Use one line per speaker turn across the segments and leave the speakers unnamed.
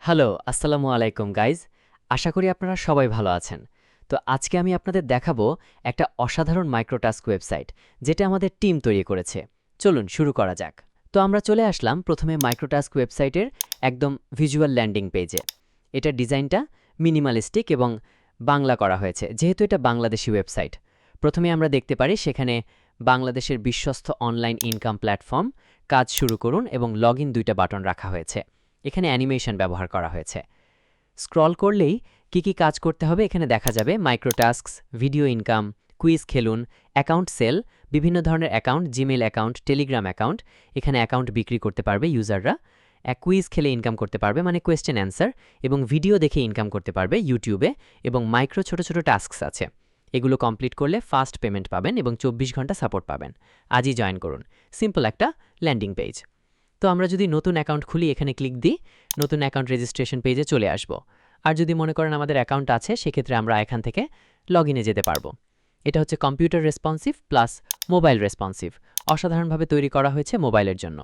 Hello, আসসালামু আলাইকুম guys. আশা করি আপনারা সবাই ভালো আছেন। তো আজকে আমি আপনাদের দেখাবো একটা অসাধারণ মাইক্রোটাস্ক ওয়েবসাইট, যেটা আমাদের টিম তৈরি করেছে। চলুন শুরু করা যাক। তো আমরা চলে আসলাম প্রথমে মাইক্রোটাস্ক ওয়েবসাইটের একদম ভিজুয়াল ল্যান্ডিং পেজে। এটার ডিজাইনটা মিনিমালিস্টিক এবং বাংলা করা হয়েছে, যেহেতু এটা বাংলাদেশি ওয়েবসাইট। প্রথমে আমরা দেখতে পারি সেখানে বাংলাদেশের বিশ্বস্ত অনলাইন ইনকাম প্ল্যাটফর্ম, কাজ শুরু করুন এবং লগ ইন দুইটা বাটন রাখা হয়েছে। এখানে অ্যানিমেশন ব্যবহার করা হয়েছে। স্ক্রল করলেই কি কাজ করতে হবে এখানে দেখা যাবে। মাইক্রোটাস্কস, ভিডিও ইনকাম, কুইজ খেলুন, অ্যাকাউন্ট সেল, বিভিন্ন ধরনের account, Gmail account, Telegram account. এখানে অ্যাকাউন্ট বিক্রি করতে পারবে ইউজাররা। কুইজ খেলে ইনকাম করতে পারবে, মানে কোয়েশ্চেন অ্যান্সার, এবং ভিডিও দেখে ইনকাম করতে পারবে ইউটিউবে। এবং মাইক্রো ছোট ছোট টাস্কস আছে, এগুলো কমপ্লিট করলে ফাস্ট পেমেন্ট পাবেন এবং 24 ঘন্টা সাপোর্ট পাবেন। আজই জয়েন করুন। সিম্পল একটা ল্যান্ডিং পেজ। তো আমরা যদি নতুন অ্যাকাউন্ট খুলি, এখানে ক্লিক দিই, নতুন অ্যাকাউন্ট রেজিস্ট্রেশন পেজে চলে আসব। আর যদি মনে করেন আমাদের অ্যাকাউন্ট আছে, সেক্ষেত্রে আমরা এখান থেকে লগ ইনে যেতে পারবো। এটা হচ্ছে computer responsive plus mobile responsive. অসাধারণভাবে তৈরি করা হয়েছে মোবাইলের জন্য।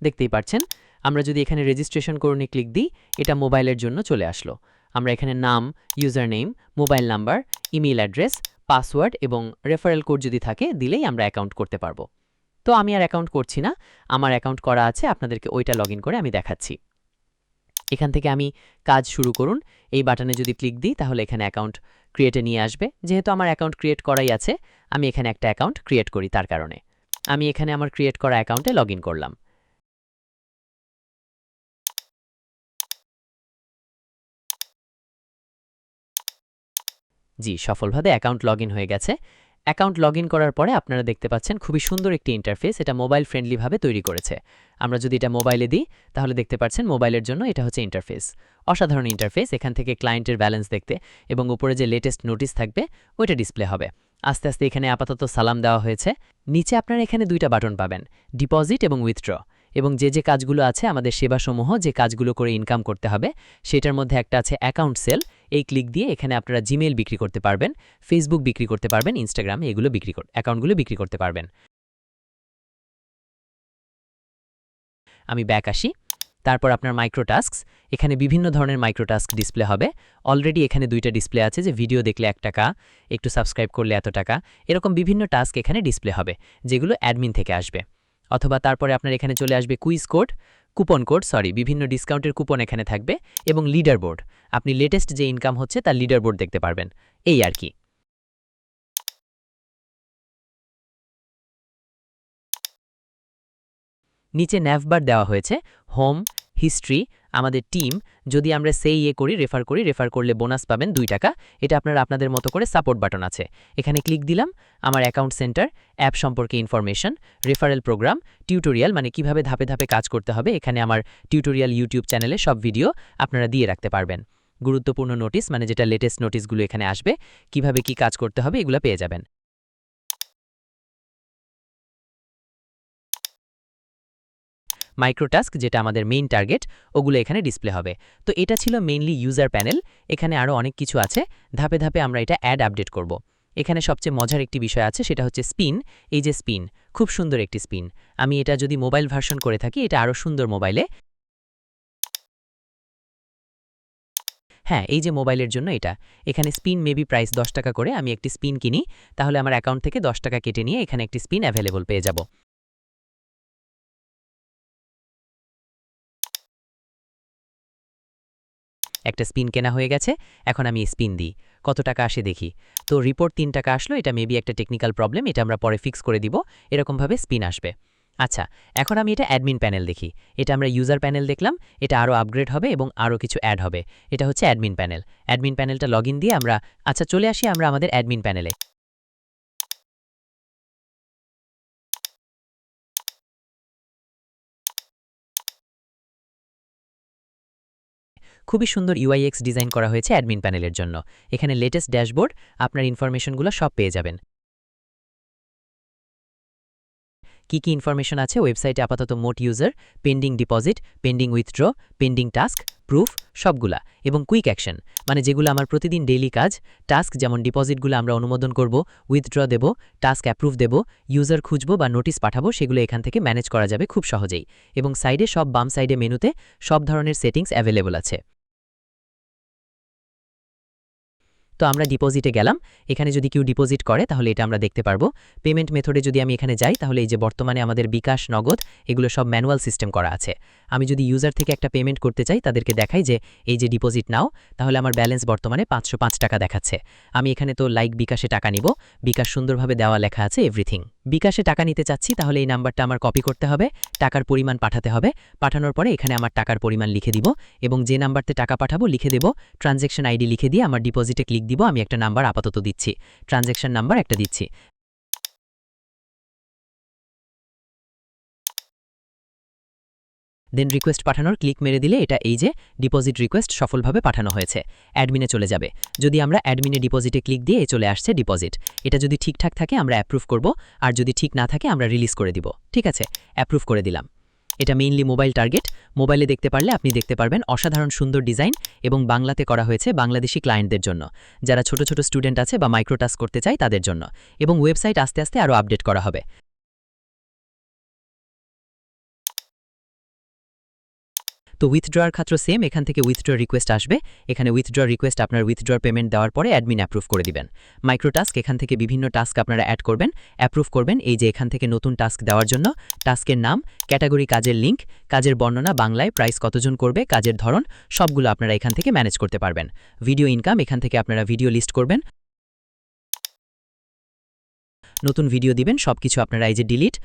দেখতেই পাচ্ছেন, আমরা যদি এখানে রেজিস্ট্রেশন করুন ক্লিক দিই, এটা মোবাইলের জন্য চলে আসলো। আমরা এখানে নাম, user name, mobile number, email address, password এবং রেফারেল কোড যদি থাকে দিলেই আমরা অ্যাকাউন্ট করতে পারবো। তো আমি আর অ্যাকাউন্ট করছি না, আমার অ্যাকাউন্ট করা আছে, আপনাদেরকে ওইটা লগ করে আমি দেখাচ্ছি। এখান থেকে আমি কাজ শুরু করুন এই বাটনে যদি ক্লিক দিই, তাহলে এখানে অ্যাকাউন্ট ক্রিয়েটে নিয়ে আসবে। যেহেতু আমার অ্যাকাউন্ট ক্রিয়েট করাই আছে, আমি এখানে একটা অ্যাকাউন্ট ক্রিয়েট করি। তার কারণে আমি এখানে আমার ক্রিয়েট করা অ্যাকাউন্টে লগ করলাম। জি, সফলভাবে অ্যাকাউন্ট লগ হয়ে গেছে। অ্যাকাউন্ট লগ করার পরে আপনারা দেখতে পাচ্ছেন খুবই সুন্দর একটি ইন্টারফেস। এটা মোবাইল ফ্রেন্ডলিভাবে তৈরি করেছে। আমরা যদি এটা মোবাইলে দিই, তাহলে দেখতে পাচ্ছেন মোবাইলের জন্য এটা হচ্ছে ইন্টারফেস। অসাধারণ ইন্টারফেস। এখান থেকে ক্লায়েন্টের ব্যালেন্স দেখতে এবং উপরে যে লেটেস্ট নোটিস থাকবে ওইটা ডিসপ্লে হবে। আস্তে আস্তে এখানে আপাতত সালাম দেওয়া হয়েছে। নিচে আপনারা এখানে দুইটা বাটন পাবেন, ডিপোজিট এবং উইথড্র। এবং যে কাজগুলো আছে, আমাদের সেবাসমূহ যে কাজগুলো করে ইনকাম করতে হবে, সেটার মধ্যে একটা আছে অ্যাকাউন্ট সেল। এই ক্লিক দিয়ে এখানে আপনারা জিমেল বিক্রি করতে পারবেন, ফেসবুক বিক্রি করতে পারবেন, ইনস্টাগ্রামে এগুলো অ্যাকাউন্টগুলো বিক্রি করতে পারবেন। আমি ব্যাক আসি। তারপর আপনার মাইক্রোটাস্কস, এখানে বিভিন্ন ধরনের মাইক্রোটাস্ক ডিসপ্লে হবে। অলরেডি এখানে দুইটা ডিসপ্লে আছে, যে ভিডিও দেখলে 1 টাকা, একটু সাবস্ক্রাইব করলে এত টাকা, এরকম বিভিন্ন টাস্ক এখানে ডিসপ্লে হবে, যেগুলো অ্যাডমিন থেকে আসবে। অথবা তারপরে আপনার এখানে চলে আসবে কুইজ কোড, বিভিন্ন ডিসকাউন্টের কুপন এখানে থাকবে, এবং লিডার বোর্ড। আপনি লেটেস্ট যে ইনকাম হচ্ছে তার লিডার বোর্ড দেখতে পারবেন। এই আর কি। নিচে ন্যাভবার দেওয়া হয়েছে, হোম, হিস্ট্রি, আমাদের টিম। যদি আমরা রেফার করলে বোনাস পাবেন 2 টাকা। এটা আপনাদের মতো করে সাপোর্ট বাটন আছে, এখানে ক্লিক দিলাম। আমার অ্যাকাউন্ট সেন্টার, অ্যাপ সম্পর্কে ইনফরমেশন, রেফারেল প্রোগ্রাম, টিউটোরিয়াল, মানে কিভাবে ধাপে ধাপে কাজ করতে হবে। এখানে আমার টিউটোরিয়াল ইউটিউব চ্যানেলে সব ভিডিও আপনারা দিয়ে রাখতে পারবেন। গুরুত্বপূর্ণ নোটিস, মানে যেটা লেটেস্ট নোটিসগুলো এখানে আসবে, কিভাবে কি কাজ করতে হবে এগুলো পেয়ে যাবেন। মাইক্রোটাস্ক, যেটা আমাদের মেইন টার্গেট, ওগুলো এখানে ডিসপ্লে হবে। তো এটা ছিল মেইনলি ইউজার প্যানেল। এখানে আরও অনেক কিছু আছে, ধাপে ধাপে আমরা এটা আপডেট করব। এখানে সবচেয়ে মজার একটি বিষয় আছে, সেটা হচ্ছে স্পিন। এই যে স্পিন, খুব সুন্দর একটি স্পিন। আমি এটা যদি মোবাইল ভার্সন করে থাকি, এটা আরও সুন্দর মোবাইলে। হ্যাঁ, এই যে মোবাইলের জন্য এটা, এখানে স্পিন মেবি প্রাইস 10 টাকা করে। আমি একটি স্পিন কিনি, তাহলে আমার অ্যাকাউন্ট থেকে 10 টাকা কেটে নিয়ে এখানে একটি স্পিন অ্যাভেলেবল পেয়ে যাব। একটা স্পিন কেনা হয়ে গেছে, এখন আমি স্পিন দিই, কত টাকা আসে দেখি। তো রিপোর্ট 3 টাকা আসলো। এটা মেবি একটা টেকনিক্যাল প্রবলেম, এটা আমরা পরে ফিক্স করে দিব। এরকমভাবে স্পিন আসবে। আচ্ছা, এখন আমি এটা অ্যাডমিন প্যানেল দেখি। এটা আমরা ইউজার প্যানেল দেখলাম, এটা আরও আপগ্রেড হবে এবং আরও কিছু অ্যাড হবে। এটা হচ্ছে অ্যাডমিন প্যানেল। অ্যাডমিন প্যানেলটা লগ দিয়ে আমরা চলে আসি আমরা আমাদের অ্যাডমিন প্যানেলে। খুবই সুন্দর ইউআইএক্স ডিজাইন করা হয়েছে অ্যাডমিন প্যানেলের জন্য। এখানে লেটেস্ট ড্যাশবোর্ড, আপনার ইনফরমেশনগুলো সব পেয়ে যাবেন। কি ইনফরমেশন আছে ওয়েবসাইটে আপাতত: মোট user, pending deposit, pending withdraw, pending task, proof, সবগুলা, এবং কুইক অ্যাকশন, মানে যেগুলো আমার প্রতিদিন ডেইলি কাজ। টাস্ক যেমন ডিপোজিটগুলো আমরা অনুমোদন করব, উইথড্র দেব, টাস্ক অ্যাপ্রুভ দেব, ইউজার খুঁজবো বা নোটিস পাঠাবো, সেগুলো এখান থেকে ম্যানেজ করা যাবে খুব সহজেই। এবং সাইডে বাম সাইডে মেনুতে সব ধরনের সেটিংস অ্যাভেলেবল আছে। তো আমরা ডিপোজিটে গেলাম, এখানে যদি কেউ ডিপোজিট করে তাহলে এটা আমরা দেখতে পারবো। পেমেন্ট মেথডে যদি আমি এখানে যাই তাহলে এই যে বর্তমানে আমাদের বিকাশ, নগদ এগুলো সব ম্যানুয়াল সিস্টেম করা আছে। আমি যদি ইউজার থেকে একটা পেমেন্ট করতে চাই তাদেরকে দেখাই যে এই যে ডিপোজিট নাও, তাহলে আমার ব্যালেন্স বর্তমানে 505 টাকা দেখাচ্ছে। আমি এখানে তো লাইক বিকাশে টাকা নিব, বিকাশ সুন্দরভাবে দেওয়া লেখা আছে এভরিথিং। বিকাশে টাকা নিতে চাচ্ছি তাহলে এই নাম্বারটা আমার কপি করতে হবে, টাকার পরিমাণ পাঠাতে হবে, পাঠানোর পরে এখানে আমার টাকার পরিমাণ লিখে দিব এবং যে নাম্বারতে টাকা পাঠাবো লিখে দেব, ট্রানজ্যাকশন আইডি লিখে দিয়ে আমার ডিপোজিটে ক্লিক দিব। আমি একটা নাম্বার আপাতত দিচ্ছি, ট্রানজ্যাকশন নাম্বার একটা দিচ্ছি। দেন রিকোয়েস্ট পাঠানোর ক্লিক মেরে দিলে এটা এই যে ডিপোজিট রিকোয়েস্ট সফলভাবে পাঠানো হয়েছে, অ্যাডমিনে চলে যাবে। যদি আমরা অ্যাডমিনে ডিপোজিটে ক্লিক দিয়ে চলে আসছে ডিপোজিট। এটা যদি ঠিকঠাক থাকে আমরা অ্যাপ্রুভ করব, আর যদি ঠিক না থাকে আমরা রিলিজ করে দিব। ঠিক আছে, অ্যাপ্রুভ করে দিলাম। এটা মেইনলি মোবাইল টার্গেট, মোবাইলে দেখতে পারলে আপনি দেখতে পারবেন অসাধারণ সুন্দর ডিজাইন এবং বাংলাতে করা হয়েছে বাংলাদেশি ক্লায়েন্টদের জন্য, যারা ছোট ছোট স্টুডেন্ট আছে বা মাইক্রোটাস্ক করতে চায় তাদের জন্য। এবং ওয়েবসাইট আস্তে আস্তে আরও আপডেট করা হবে। তো উইথড্রয়ার ক্ষেত্রে সেম, এখান থেকে উইথড্র রিকোয়েস্ট আসবে, এখানে উইথড্র রিকোয়েস্ট আপনার উইথড্র পেমেন্ট দেওয়ার পরে অ্যাডমিন অ্যাপ্রুভ করে দিবেন। মাইক্রোটাস্ক, এখান থেকে বিভিন্ন টাস্ক আপনারা অ্যাড করবেন, অ্যাপ্রুভ করবেন। এই যে এখান থেকে নতুন টাস্ক দেওয়ার জন্য টাস্কের নাম, ক্যাটাগরি, কাজের লিঙ্ক, কাজের বর্ণনা বাংলায়, প্রাইস কতজন করবে, কাজের ধরন, সবগুলো আপনারা এখান থেকে ম্যানেজ করতে পারবেন। ভিডিও ইনকাম, এখান থেকে আপনারা ভিডিও লিস্ট করবেন, নতুন ভিডিও দিবেন, সবকিছু আপনারা এই যে ডিলিট,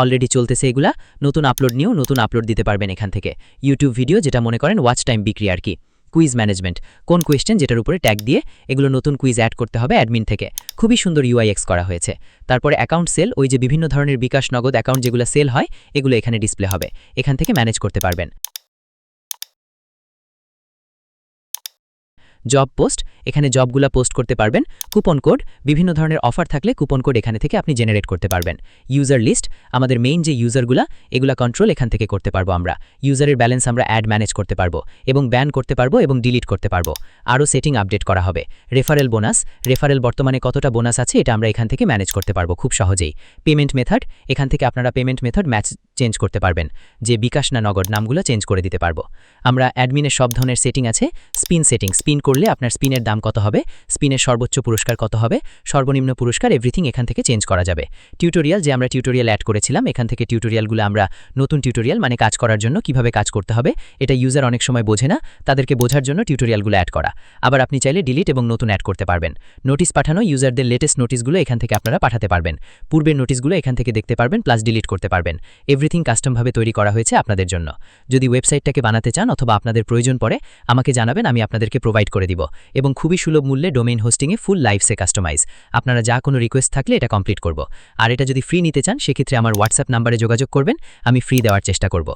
অলরেডি চলতেছে এগুলা, নতুন আপলোড নিয়েও নতুন আপলোড দিতে পারবেন এখান থেকে। ইউটিউব ভিডিও, যেটা মনে করেন ওয়াচ টাইম বিক্রি আর কি। কুইজ ম্যানেজমেন্ট, কোন কোয়েশ্চেন যেটার উপরে ট্যাগ দিয়ে এগুলো নতুন কুইজ অ্যাড করতে হবে অ্যাডমিন থেকে। খুবই সুন্দর ইউআইএক্স করা হয়েছে। তারপরে অ্যাকাউন্ট সেল, ওই যে বিভিন্ন ধরনের বিকাশ, নগদ অ্যাকাউন্ট যেগুলো সেল হয় এগুলো এখানে ডিসপ্লে হবে, এখান থেকে ম্যানেজ করতে পারবেন। জব পোস্ট, এখানে জবগুলা পোস্ট করতে পারবেন। কুপন কোড, বিভিন্ন ধরনের অফার থাকলে কুপন কোড এখানে থেকে আপনি জেনারেট করতে পারবেন। ইউজার লিস্ট, আমাদের মেইন যে ইউজারগুলা এগুলা কন্ট্রোল এখান থেকে করতে পারবো আমরা। ইউজারের ব্যালেন্স আমরা অ্যাড ম্যানেজ করতে পারবো এবং ব্যান করতে পারবো এবং ডিলিট করতে পারবো। আরও সেটিং আপডেট করা হবে। রেফারেল বোনাস, রেফারেল বর্তমানে কতটা বোনাস আছে এটা আমরা এখান থেকে ম্যানেজ করতে পারবো খুব সহজেই। পেমেন্ট মেথড, এখান থেকে আপনারা পেমেন্ট মেথড ম্যাচ চেঞ্জ করতে পারবেন, যে বিকাশ না নগদ নামগুলো চেঞ্জ করে দিতে পারবো আমরা। অ্যাডমিনের সব ধরনের সেটিং আছে। স্পিন সেটিং, স্পিন করলে আপনার স্পিনের দাম কত হবে, স্পিনের সর্বোচ্চ পুরস্কার কত হবে, সর্বনিম্ন পুরস্কার, এভরিথিং এখান থেকে চেঞ্জ করা যাবে। টিউটোরিয়াল, যে আমরা টিউটোরিয়াল অ্যাড করেছিলাম এখান থেকে টিউটোরিয়ালগুলো আমরা নতুন টিউটোরিয়াল, মানে কাজ করার জন্য কিভাবে কাজ করতে হবে এটা ইউজার অনেক সময় বোঝে না, তাদেরকে বোঝার জন্য টিউটোরিয়ালগুলো অ্যাড করা। আবার আপনি চাইলে ডিলিট এবং নতুন অ্যাড করতে পারবেন। নোটিশ পাঠানো, ইউজারদের লেটেস্ট নোটিশগুলো এখান থেকে আপনারা পাঠাতে পারবেন। পূর্বের নোটিশগুলো এখান থেকে দেখতে পারবেন, প্লাস ডিলিট করতে পারবেন। এভরিথিং কাস্টমভাবে তৈরি করা হয়েছে আপনাদের জন্য। যদি ওয়েবসাইটটাকে বানাতে চান অথবা আপনাদের প্রয়োজন পড়ে আমাকে জানাবেন, আমি আপনাদেরকে প্রোভাইড করে দিব। এবং খুবই সুলভ মূল্যে ডোমেইন হোস্টিংয়ে ফুল লাইফসে কাস্টমাইজ। আপনারা যা কোনো রিকোয়েস্ট থাকলে এটা কমপ্লিট করব। আর এটা যদি ফ্রি নিতে চান সেক্ষেত্রে আমার হোয়াটসঅ্যাপ নাম্বারে যোগাযোগ করবেন, আমি ফ্রি দেওয়ার চেষ্টা করব।